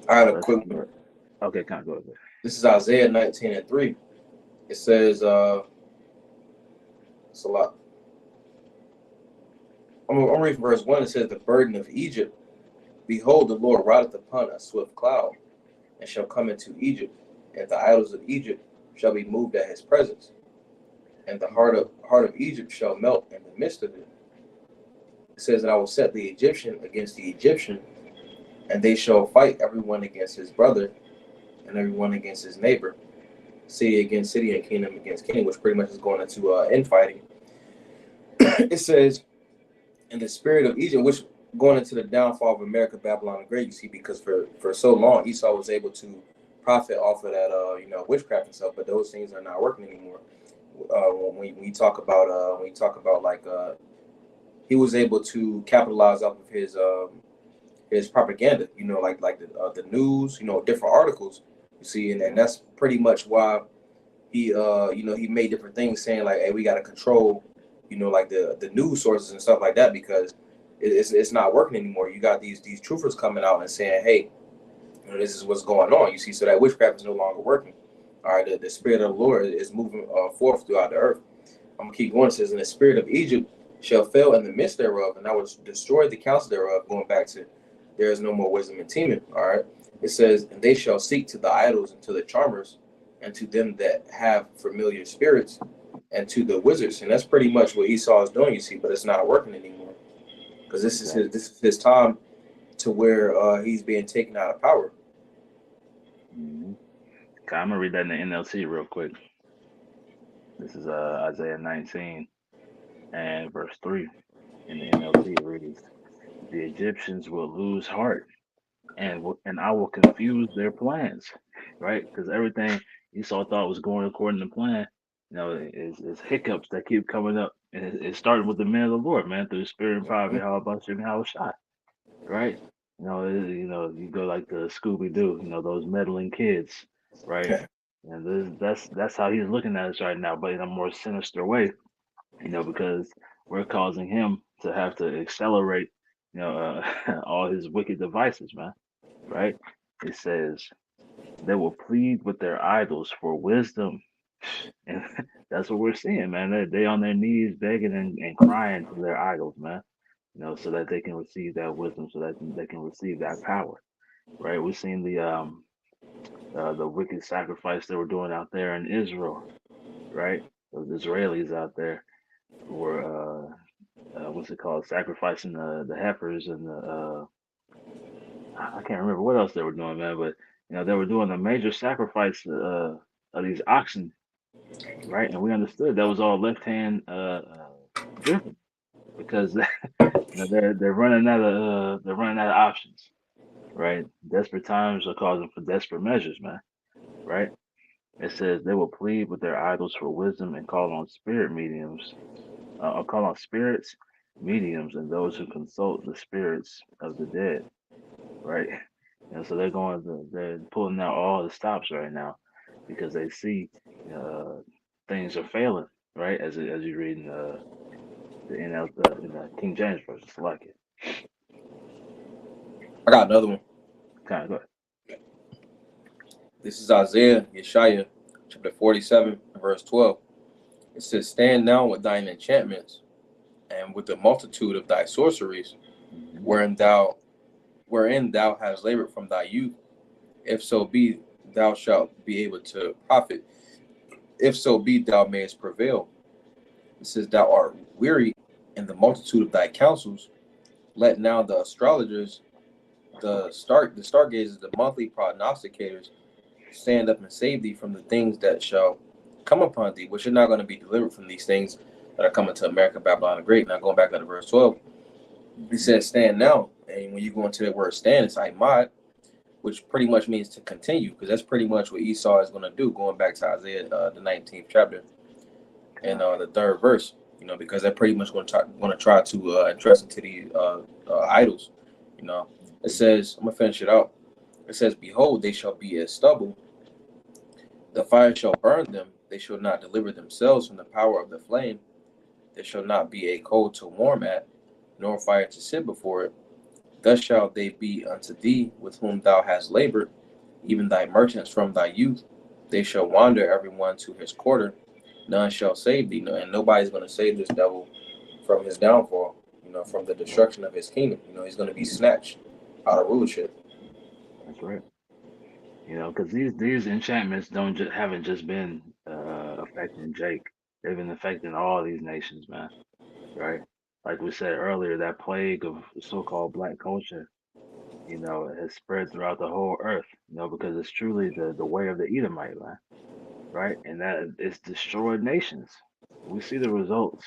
[SPEAKER 2] I had a
[SPEAKER 1] Let's
[SPEAKER 2] quick
[SPEAKER 1] see.
[SPEAKER 2] one.
[SPEAKER 1] Okay, kind of go ahead.
[SPEAKER 2] This is Isaiah 19:3. It says, it's a lot. I'm gonna read from verse 1. It says, the burden of Egypt. Behold, the Lord rideth upon a swift cloud, and shall come into Egypt, and the idols of Egypt shall be moved at his presence, and the heart of Egypt shall melt in the midst of it. It says, and I will set the Egyptian against the Egyptian, and they shall fight everyone against his brother, and everyone against his neighbor, city against city, and kingdom against kingdom, which pretty much is going into infighting. It says, in the spirit of Egypt, which going into the downfall of America, Babylon the Great, you see, because for so long Esau was able to profit off of that, witchcraft and stuff, but those things are not working anymore. When you talk about like he was able to capitalize off of his propaganda, like the news, different articles, you see, and that's pretty much why he made different things saying like, hey, we got to control, like the news sources and stuff like that, because it's not working anymore. You got these truthers coming out and saying, hey, this is what's going on. You see, so that witchcraft is no longer working. All right, the spirit of the Lord is moving forth throughout the earth. I'm gonna keep going. It says, and the spirit of Egypt shall fail in the midst thereof, and I will destroy the counsel thereof. Going back to, there is no more wisdom in teaming. All right, it says, and they shall seek to the idols and to the charmers, and to them that have familiar spirits, and to the wizards. And that's pretty much what Esau is doing, you see, but it's not working anymore, because this is his time to where he's being taken out of power.
[SPEAKER 1] Mm-hmm. Okay, I'm gonna read that in the NLT real quick. This is Isaiah 19 and verse 3. In the NLT it reads, "The Egyptians will lose heart, and I will confuse their plans." Right? Because everything Esau thought was going according to plan, is hiccups that keep coming up, and it started with the man of the Lord, man, through the Spirit and power of Yahweh Shem Shai. Right? You go like the Scooby Doo, those meddling kids, right? And that's how he's looking at us right now, but in a more sinister way, because we're causing him to have to accelerate, all his wicked devices, man. Right? It says they will plead with their idols for wisdom, and that's what we're seeing, man. They on their knees begging and crying to their idols, man. So that they can receive that wisdom, so that they can receive that power. Right? We've seen the wicked sacrifice they were doing out there in Israel, right? Those Israelis out there who were what's it called, sacrificing the heifers and the I can't remember what else they were doing, man, but they were doing a major sacrifice of these oxen, right? And we understood that was all left hand driven because they're running out of options, right? Desperate times are causing for desperate measures, man, right? It says they will plead with their idols for wisdom and call on spirit mediums, or call on spirits, mediums, and those who consult the spirits of the dead. Right? So they're pulling out all the stops right now because they see uh, things are failing. Right? As you read in the King James version, it's like it.
[SPEAKER 2] I got another one.
[SPEAKER 1] Kind of good.
[SPEAKER 2] This is Isaiah, Yeshaya, chapter 47, verse 12. It says, "Stand now with thine enchantments, and with the multitude of thy sorceries,
[SPEAKER 1] Hmm.
[SPEAKER 2] wherein thou hast labored from thy youth. If so be thou shalt be able to profit. If so be thou mayest prevail." It says, "Thou art weary in the multitude of thy counsels. Let now the astrologers, the stargazers, the monthly prognosticators stand up and save thee from the things that shall come upon thee," which you're not going to be delivered from these things that are coming to America, Babylon the Great. Now going back to verse 12, it
[SPEAKER 1] Hmm.
[SPEAKER 2] says, "Stand now." And when you go into the word stand, it's imad, which pretty much means to continue, because that's pretty much what Esau is going to do, going back to Isaiah, the 19th chapter and the third verse, because they're pretty much going to try to entrust into the idols. You know, it says, I'm going to finish it out. It says, "Behold, they shall be as stubble. The fire shall burn them. They shall not deliver themselves from the power of the flame. There shall not be a coal to warm at, nor fire to sit before it. Thus shall they be unto thee with whom thou hast labored, even thy merchants from thy youth. They shall wander every one to his quarter. None shall save thee." And nobody's going to save this devil from his downfall, from the destruction of his kingdom. He's going to be snatched out of rulership.
[SPEAKER 1] That's right. Because these enchantments don't haven't just been affecting Jake. They've been affecting all these nations, man. Right? Like we said earlier, that plague of so-called black culture, has spread throughout the whole earth. Because it's truly the way of the Edomite, man. Right? And that it's destroyed nations. We see the results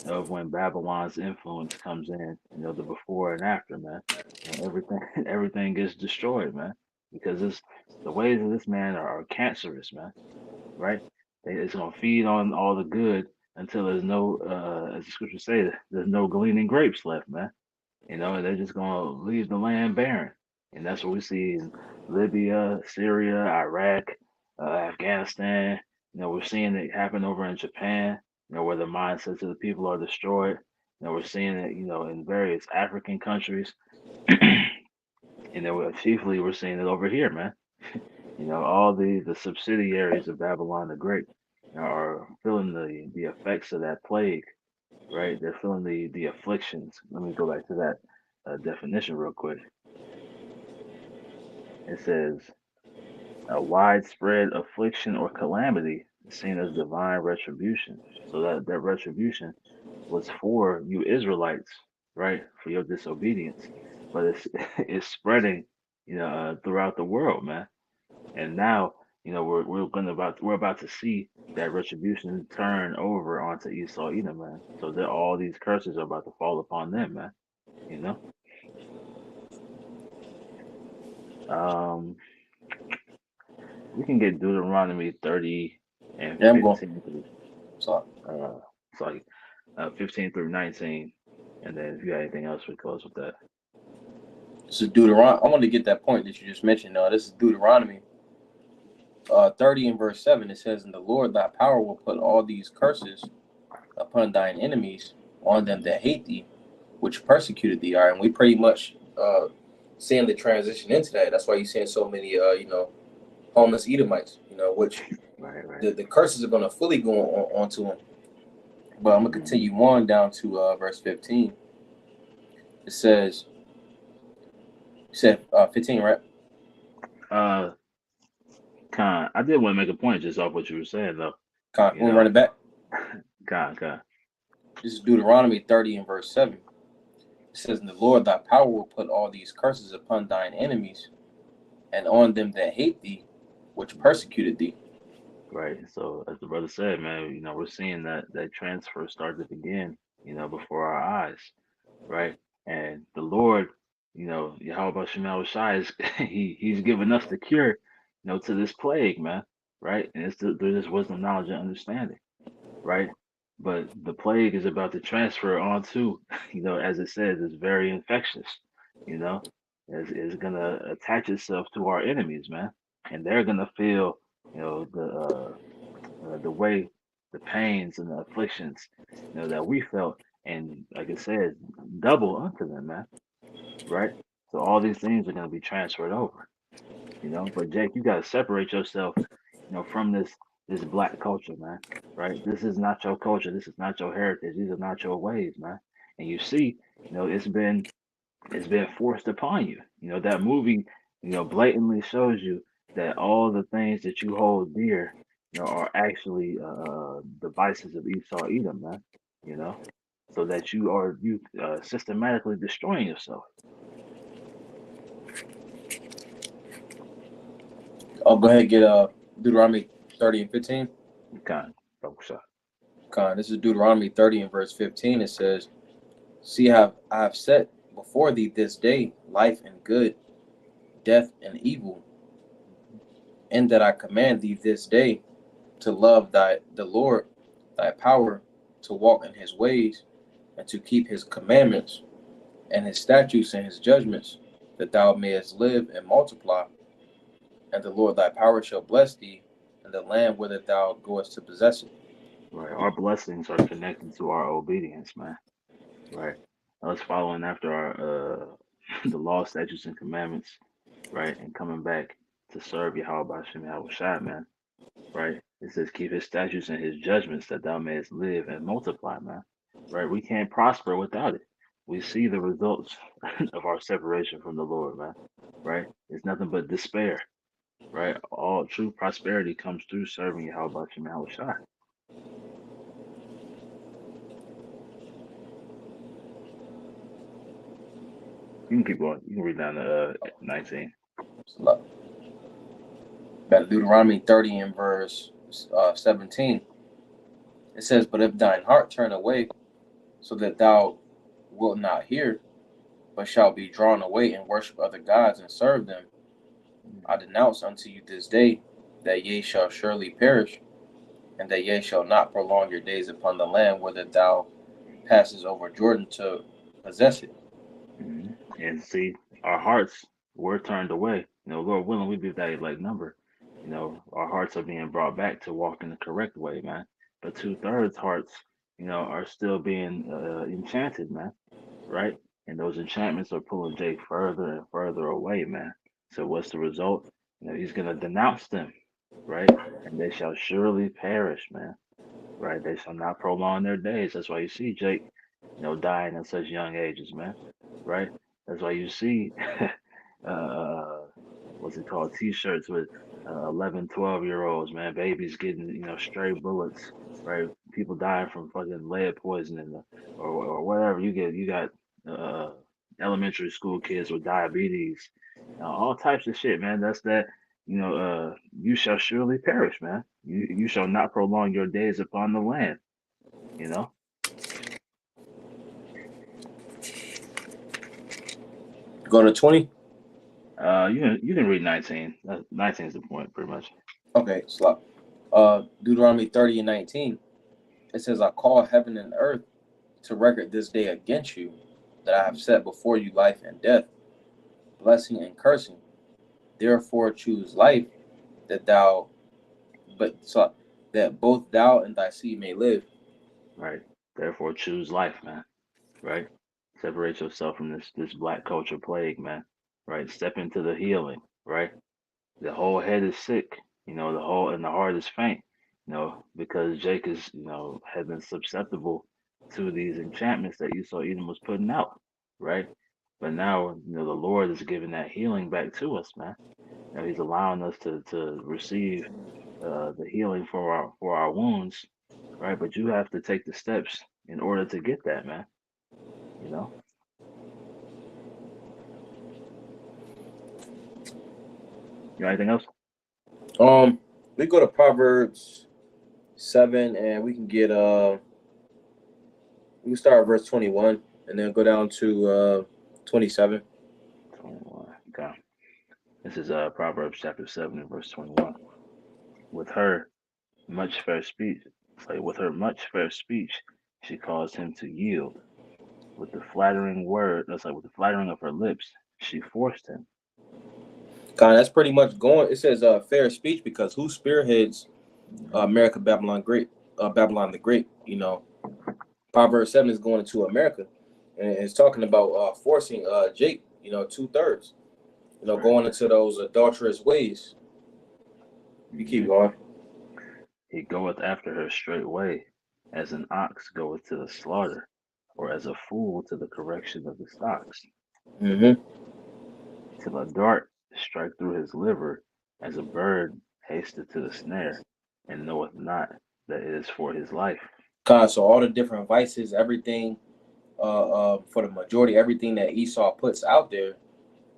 [SPEAKER 1] of when Babylon's influence comes in. The before and after, man. Everything everything gets destroyed, man, because it's the ways of this man are cancerous, man. Right? It's gonna feed on all the good until there's no, as the scriptures say, there's no gleaning grapes left, man. And they're just gonna leave the land barren, and that's what we see in Libya, Syria, Iraq, Afghanistan. We're seeing it happen over in Japan. Where the mindsets of the people are destroyed. We're seeing it, in various African countries, and then chiefly we're seeing it over here, man. All the subsidiaries of Babylon the Great are feeling the effects of that plague, right? They're feeling the afflictions. Let me go back to that definition real quick. It says a widespread affliction or calamity is seen as divine retribution. So that retribution was for you Israelites, right? For your disobedience, but it's it's spreading, throughout the world, man. And now, we're about to see that retribution turn over onto Esau Edom, man. So that all these curses are about to fall upon them, man. You know. Um, we can get Deuteronomy 30 and
[SPEAKER 2] Yeah, I'm going.
[SPEAKER 1] 15 through
[SPEAKER 2] So
[SPEAKER 1] sorry, 15 through 19, and then if you got anything else, we close with that.
[SPEAKER 2] this is Deuteronomy. I want to get that point that you just mentioned. This is Deuteronomy 30 and verse 7. It says, "And the Lord thy power will put all these curses upon thine enemies, on them that hate thee, which persecuted thee." All right, and we pretty much seeing the transition into that. That's why you're seeing so many, homeless Edomites, which
[SPEAKER 1] Right, right.
[SPEAKER 2] the curses are going to fully go onto them. But I'm going to
[SPEAKER 1] Hmm.
[SPEAKER 2] continue on down to verse 15. It says, you said 15, right?
[SPEAKER 1] Uh, I did want to make a point just off what you were saying, though. You
[SPEAKER 2] We'll run
[SPEAKER 1] know,
[SPEAKER 2] it back.
[SPEAKER 1] Con.
[SPEAKER 2] This is Deuteronomy 30 and verse 7. It says, "And the Lord thy power will put all these curses upon thine enemies, and on them that hate thee, which persecuted thee."
[SPEAKER 1] Right. So as the brother said, man, we're seeing that transfer start to begin, before our eyes, right? And the Lord, Yahweh Shemal Shai is he's given us the cure, to this plague, man, right? And it's through this wisdom, knowledge, and understanding, right? But the plague is about to transfer onto, as it says, it's very infectious, you know, is gonna attach itself to our enemies, man, and they're gonna feel, the way, the pains and the afflictions, that we felt, and like I said, double unto them, man, right? So all these things are gonna be transferred over, But Jake, you gotta separate yourself, from this black culture, man. Right? This is not your culture. This is not your heritage. These are not your ways, man. And you see, it's been forced upon you. That movie, blatantly shows you that all the things that you hold dear, are actually the vices of Esau Edom, man. You know, so that you systematically destroying yourself.
[SPEAKER 2] I'll go ahead and get Deuteronomy 30 and 15.
[SPEAKER 1] Kind of,
[SPEAKER 2] This is Deuteronomy 30 and verse 15. It says, "See, I have set before thee this day life and good, death and evil, and that I command thee this day to love the Lord thy power, to walk in his ways, and to keep his commandments and his statutes and his judgments, that thou mayest live and multiply. And the Lord thy power shall bless thee in the land whither thou goest to possess it."
[SPEAKER 1] right? Our blessings are connected to our obedience, man. Right? Us following after our the law, statutes, and commandments, right? And coming back to serve Yahweh Hashem Yahweh Shai, man. Right? It says, keep his statutes and his judgments that thou mayest live and multiply, man. Right? We can't prosper without it. We see the results of our separation from the Lord, man. Right? It's nothing but despair. Right? All true prosperity comes through serving Yahweh Hashem Yahweh Shai. You can keep going. You can read down to 19.
[SPEAKER 2] Got Deuteronomy 30 and verse 17. It says, "But if thine heart turn away, so that thou wilt not hear, but shalt be drawn away and worship other gods and serve them, I denounce unto you this day that ye shall surely perish, and that ye shall not prolong your days upon the land whither thou passes over Jordan to possess it."
[SPEAKER 1] Mm-hmm. And see, our hearts were turned away. Lord willing, we be that like number. Our hearts are being brought back to walk in the correct way, man. But 2/3 hearts, are still being enchanted, man. Right? And those enchantments are pulling Jake further and further away, man. So what's the result? He's gonna denounce them, right? And they shall surely perish, man. Right? They shall not prolong their days. That's why you see Jake, dying at such young ages, man. Right? That's why you see, uh, what's it called? T-shirts with 11, 12-year-olds, man. Babies getting, stray bullets, right? People dying from fucking lead poisoning or whatever. You got uh, elementary school kids with diabetes, all types of shit, man. That's that. You shall surely perish, man. You shall not prolong your days upon the land. You know.
[SPEAKER 2] Go to 20.
[SPEAKER 1] You can read 19. 19 is the point, pretty much.
[SPEAKER 2] Okay, slop. Deuteronomy 30 and 19. It says, "I call heaven and earth to record this day against you, that I have set before you life and death, blessing and cursing. Therefore choose life, that that both thou and thy seed may live."
[SPEAKER 1] Right. Therefore, choose life, man. Right. Separate yourself from this black culture plague, man. Right. Step into the healing. Right. The whole head is sick. The heart is faint. Because Jake is, had been susceptible to these enchantments that Esau Edom was putting out. Right. But now, the Lord is giving that healing back to us, man. He's allowing us to receive the healing for our wounds, right? But you have to take the steps in order to get that, man. You know. You got anything else?
[SPEAKER 2] We go to Proverbs 7, and we can get we can start at verse 21 and then go down to 27.
[SPEAKER 1] 21. Okay. This is Proverbs chapter 7 and verse 21. With her much fair speech, with her much fair speech, she caused him to yield. With the flattering word, with the flattering of her lips, she forced him.
[SPEAKER 2] That's pretty much going. It says fair speech, because who spearheads America, Babylon the Great? Proverbs 7 is going into America, and it's talking about forcing Jake, 2/3,
[SPEAKER 1] Right.
[SPEAKER 2] going into those adulterous ways. You keep going.
[SPEAKER 1] He goeth after her straightway, as an ox goeth to the slaughter, or as a fool to the correction of the stocks,
[SPEAKER 2] Mm-hmm.
[SPEAKER 1] till a dart strike through his liver, as a bird hasteth to the snare, and knoweth not that it is for his life.
[SPEAKER 2] So all the different vices, everything, for the majority, everything that Esau puts out there,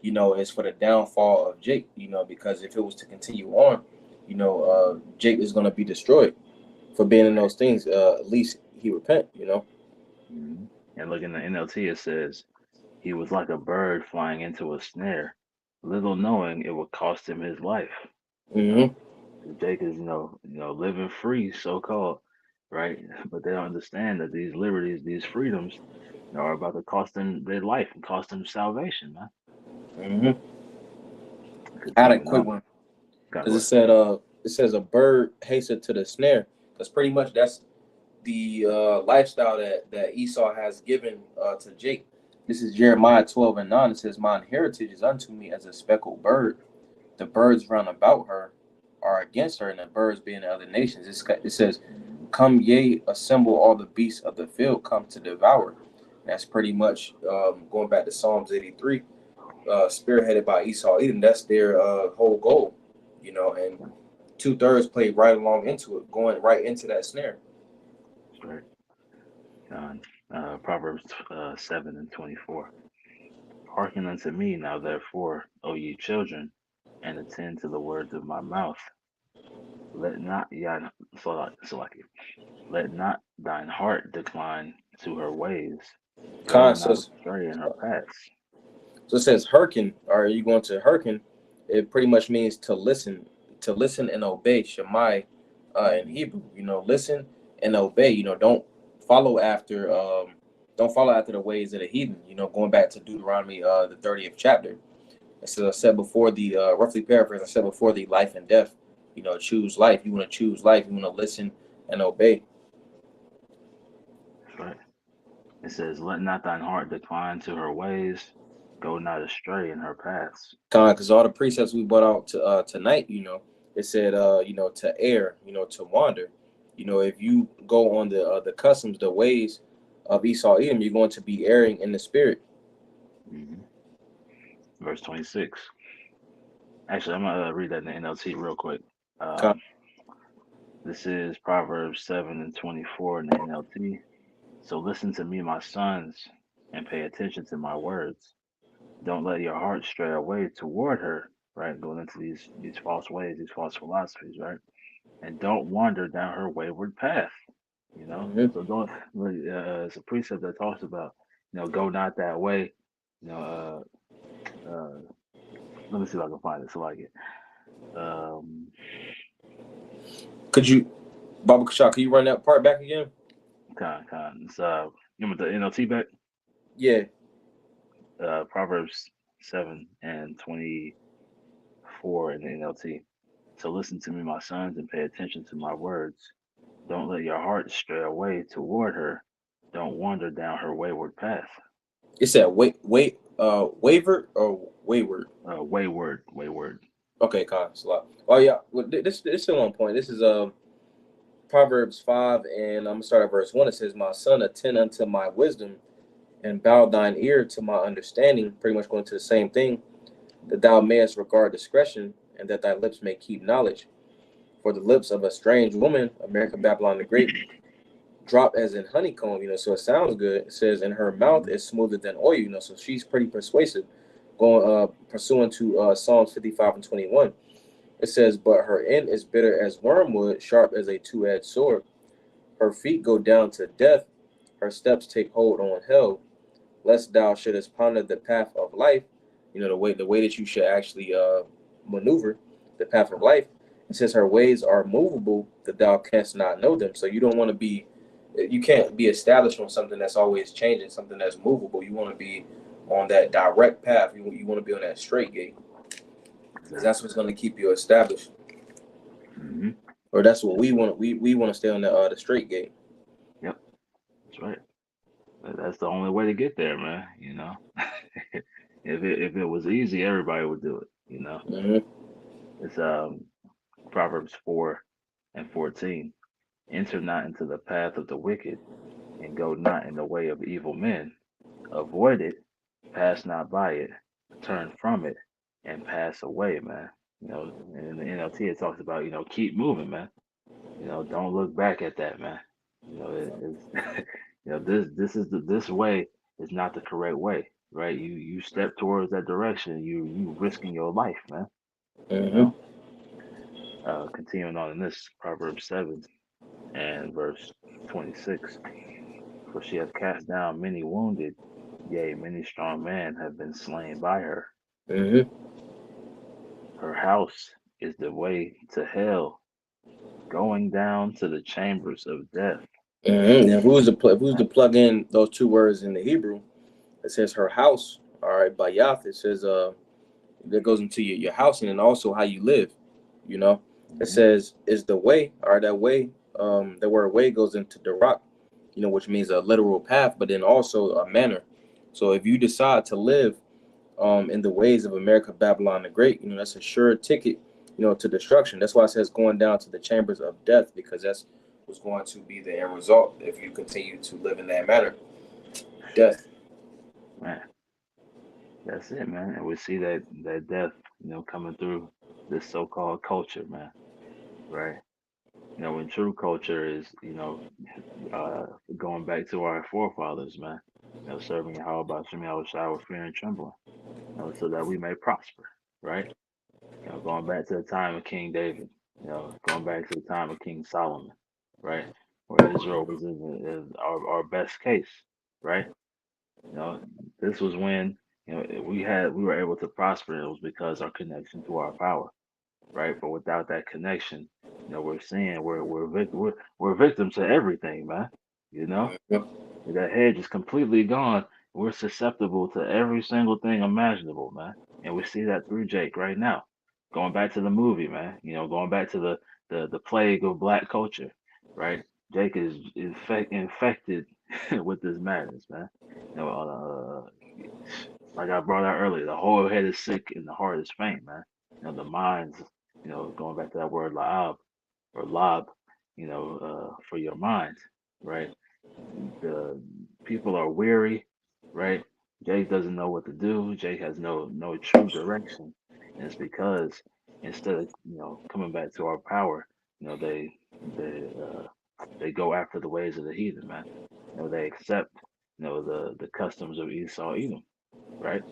[SPEAKER 2] is for the downfall of Jake. Because if it was to continue on, Jake is going to be destroyed for being in
[SPEAKER 1] Right.
[SPEAKER 2] those things. At least he repent.
[SPEAKER 1] Mhm. And look in the NLT, it says, he was like a bird flying into a snare, little knowing it would cost him his life. You know,
[SPEAKER 2] Mm-hmm.
[SPEAKER 1] Jake is, living free, so called, right? But they don't understand that these liberties, these freedoms, are about to cost them their life and cost them salvation, man.
[SPEAKER 2] Mm-hmm. I had a
[SPEAKER 1] Continuing
[SPEAKER 2] quick
[SPEAKER 1] on,
[SPEAKER 2] one
[SPEAKER 1] gotta
[SPEAKER 2] because
[SPEAKER 1] go.
[SPEAKER 2] it says a bird hastened to the snare. Because pretty much that's the lifestyle that Esau has given to Jake. This is Jeremiah 12:9. It says, "Mine heritage is unto me as a speckled bird. The birds round about her are against her, and the birds being the other nations." It says,
[SPEAKER 1] Mhm.
[SPEAKER 2] "Come, yea, assemble all the beasts of the field, come to devour." That's pretty much going back to Psalms 83, spearheaded by Esau Edom. That's their whole goal, and 2/3 played right along into it, going right into that snare.
[SPEAKER 1] That's right. Proverbs 7:24. Hearken unto me now, therefore, O ye children, and attend to the words of my mouth. Let not yeah, Salaki, let not thine heart decline to her ways. Go
[SPEAKER 2] Con
[SPEAKER 1] not
[SPEAKER 2] says,
[SPEAKER 1] astray in her paths.
[SPEAKER 2] so it says hearken. Are you going to hearken? It pretty much means to listen and obey. Shemai, in
[SPEAKER 1] Hmm.
[SPEAKER 2] Hebrew. Listen and obey. Don't follow after the ways of the heathen. Going back to Deuteronomy, the 30th chapter. So I said before the roughly paraphrase. I said before the life and death. Choose life. You want to choose life. You want to listen and obey.
[SPEAKER 1] That's right. It says, let not thine heart decline to her ways. Go not astray in her paths.
[SPEAKER 2] Because all the precepts we brought out tonight, it said, to err, to wander. If you go on the customs, the ways of Esau Edom, you're going to be erring in the spirit.
[SPEAKER 1] Hmm. Verse 26. Actually, I'm going to read that in the NLT real quick.
[SPEAKER 2] Con,
[SPEAKER 1] Um, this is Proverbs 7:24 in the NLT. So listen to me, my sons, and pay attention to my words. Don't let your heart stray away toward her, right? Going into these false ways, these false philosophies, right? And don't wander down her wayward path.
[SPEAKER 2] mm-hmm.
[SPEAKER 1] So don't. It's a precept that talks about, go not that way. You know, let me see if I can find it so I get. Um,
[SPEAKER 2] Could you, Baba Kashak, can you run that part back again?
[SPEAKER 1] It's you want the NLT back?
[SPEAKER 2] Yeah.
[SPEAKER 1] Proverbs 7:24 in the NLT. So listen to me, my sons, and pay attention to my words. Don't let your heart stray away toward her. Don't wander down her wayward path.
[SPEAKER 2] It said, wavered or wayward.
[SPEAKER 1] Wayward, wayward.
[SPEAKER 2] Okay, Con, it's a lot. Oh, yeah. Well, this is still on point. This is Proverbs 5, and I'm going to start at verse 1. It says, "My son, attend unto my wisdom and bow thine ear to my understanding," pretty much going to the same thing, "that thou mayest regard discretion, and that thy lips may keep knowledge. For the lips of a strange woman, American Babylon the Great, drop as in honeycomb," so it sounds good. It says, "in her mouth
[SPEAKER 1] Hmm.
[SPEAKER 2] is smoother than oil," so she's pretty persuasive. Going pursuant to Psalms 55:21. It says, "But her end is bitter as wormwood, sharp as a two-edged sword. Her feet go down to death, her steps take hold on hell. Lest thou shouldest ponder the path of life," the way that you should actually maneuver the path of life. It says her ways are movable, that thou canst not know them. So you can't be established on something that's always changing, something that's movable. You want to be on that direct path. You want to be on that straight gate, because that's
[SPEAKER 1] Exactly.
[SPEAKER 2] what's going to keep you established.
[SPEAKER 1] Hmm.
[SPEAKER 2] Or that's what we want. We want to stay on the straight gate.
[SPEAKER 1] Yep, that's right. That's the only way to get there, man. If it was easy, everybody would do it.
[SPEAKER 2] Hmm.
[SPEAKER 1] It's Proverbs 4. And 14, enter not into the path of the wicked, and go not in the way of evil men. Avoid it, pass not by it, turn from it, and pass away, man. In the NLT it talks about, keep moving, man. Don't look back at that, man. It's this way is not the correct way, right? You step towards that direction, you risking your life, man. You
[SPEAKER 2] Mm-hmm.
[SPEAKER 1] know. Continuing on in this Proverbs 7 and verse 26, for she hath cast down many wounded, yea, many strong men have been slain by her.
[SPEAKER 2] Mm-hmm.
[SPEAKER 1] Her house is the way to hell, going down to the chambers of death.
[SPEAKER 2] Mm-hmm. And who's to
[SPEAKER 1] Right?
[SPEAKER 2] plug in those two words in the Hebrew? It says her house. All right, by Yath, it says that goes into your house and then also how you live. You know, it
[SPEAKER 1] Hmm.
[SPEAKER 2] says is the way. All right, that way. The word way goes into the rock, which means a literal path, but then also a manner. So if you decide to live in the ways of America, Babylon the Great, that's a sure ticket, to destruction. That's why it says going down to the chambers of death, because that's what's going to be the end result if you continue to live in that manner. Death.
[SPEAKER 1] Man, that's it, man. And we see that death, coming through this so-called culture, man. Right? When true culture is, uh, going back to our forefathers, man. Serving Yahweh by Shem Shai with fear and trembling, so that we may prosper, right? Going back to the time of King David, going back to the time of King Solomon, right? Where Israel was in our best case, right? You know, this was when, we were able to prosper. It was because our connection to our power, right? But without that connection, we're seeing we're victims to everything, man. You know,
[SPEAKER 2] Yep.
[SPEAKER 1] that hedge is completely gone. We're susceptible to every single thing imaginable, man. And we see that through Jake right now. Going back to the movie, man. Going back to the plague of black culture, right? Jake is infected with this madness, man. You know, like I brought out earlier, the whole head is sick and the heart is faint, man. The mind's, going back to that word laab or lob, for your mind, right? The people are weary, right? Jake doesn't know what to do. Jake has no true direction, and it's because instead of coming back to our power, they go after the ways of the heathen, man. They accept the customs of Esau, Edom, right?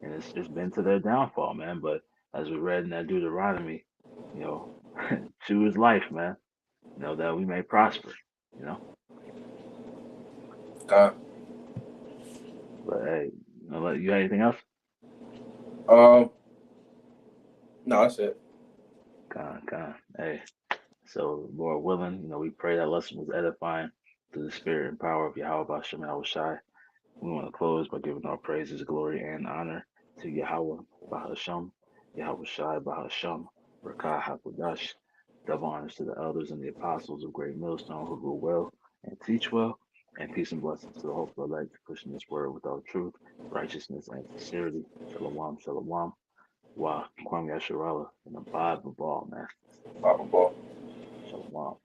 [SPEAKER 1] And it's been to their downfall, man. But as we read in that Deuteronomy, you know, choose life, man. That we may prosper. You know,
[SPEAKER 2] God.
[SPEAKER 1] but hey, you got anything else?
[SPEAKER 2] Um. No, that's it.
[SPEAKER 1] Hey, so Lord willing, we pray that lesson was edifying to the spirit and power of Yahweh Bashem and Shai. We want to close by giving our praises, glory, and honor to Yahweh Bahasham, Yahweh Shai Bahasham, Rakah Hakodash. Double honors to the elders and the apostles of Great Millstone who rule well and teach well, and peace and blessings to the hopeful elect pushing this word with all truth, righteousness, and sincerity. Shalom, shalom. Wa Kwam Yasharala, and abide with all, man.
[SPEAKER 2] Bible ball.
[SPEAKER 1] Shalom.